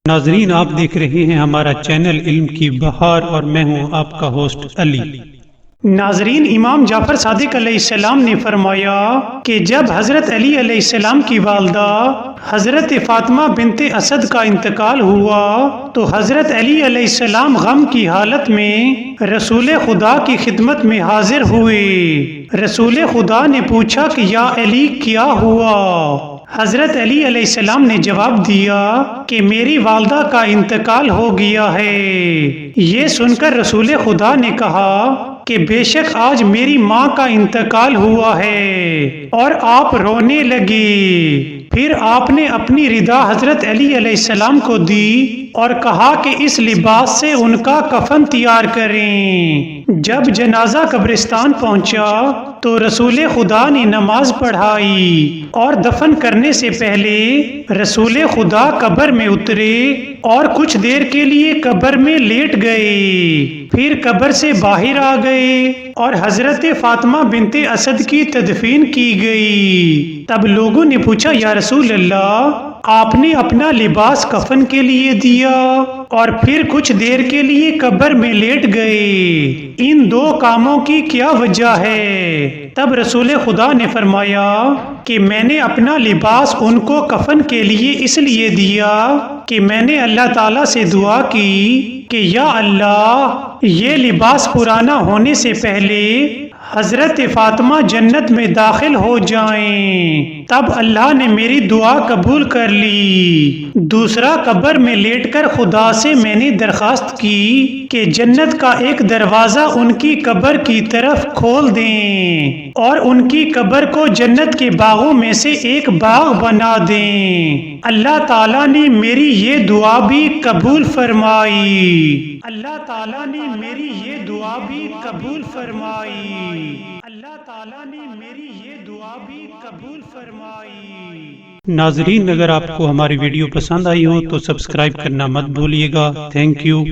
ناظرین، آپ دیکھ رہے ہیں ہمارا چینل علم کی بہار اور میں ہوں آپ کا ہوسٹ علی۔ ناظرین، امام جعفر صادق علیہ السلام نے فرمایا کہ جب حضرت علی علیہ السلام کی والدہ حضرت فاطمہ بنت اسد کا انتقال ہوا تو حضرت علی علیہ السلام غم کی حالت میں رسول خدا کی خدمت میں حاضر ہوئے۔ رسول خدا نے پوچھا کہ یا علی کیا ہوا؟ حضرت علی علیہ السلام نے جواب دیا کہ میری والدہ کا انتقال ہو گیا ہے۔ یہ سن کر رسول خدا نے کہا کہ بے شک آج میری ماں کا انتقال ہوا ہے، اور آپ رونے لگے۔ پھر آپ نے اپنی ردا حضرت علی علیہ السلام کو دی اور کہا کہ اس لباس سے ان کا کفن تیار کریں۔ جب جنازہ قبرستان پہنچا تو رسول خدا نے نماز پڑھائی اور دفن کرنے سے پہلے رسول خدا قبر میں اترے اور کچھ دیر کے لیے قبر میں لیٹ گئے، پھر قبر سے باہر آ گئے اور حضرت فاطمہ بنت اسد کی تدفین کی گئی۔ تب لوگوں نے پوچھا یا رسول اللہ، آپ نے اپنا لباس کفن کے لیے دیا اور پھر کچھ دیر کے لیے قبر میں لیٹ گئے، ان دو کاموں کی کیا وجہ ہے؟ تب رسول خدا نے فرمایا کہ میں نے اپنا لباس ان کو کفن کے لیے اس لیے دیا کہ میں نے اللہ تعالیٰ سے دعا کی کہ یا اللہ، یہ لباس پرانا ہونے سے پہلے حضرت فاطمہ جنت میں داخل ہو جائیں۔ تب اللہ نے میری دعا قبول کر لی۔ دوسرا، قبر میں لیٹ کر خدا سے میں نے درخواست کی کہ جنت کا ایک دروازہ ان کی قبر کی طرف کھول دیں اور ان کی قبر کو جنت کے باغوں میں سے ایک باغ بنا دیں۔ اللہ تعالیٰ نے میری یہ دعا بھی قبول فرمائی۔ اللہ تعالیٰ نے میری یہ دعا بھی قبول فرمائی۔ اللہ تعالیٰ نے میری یہ دعا بھی قبول فرمائی۔ ناظرین، اگر آپ کو ہماری ویڈیو پسند آئی ہو تو سبسکرائب کرنا مت بھولیے گا۔ Thank you.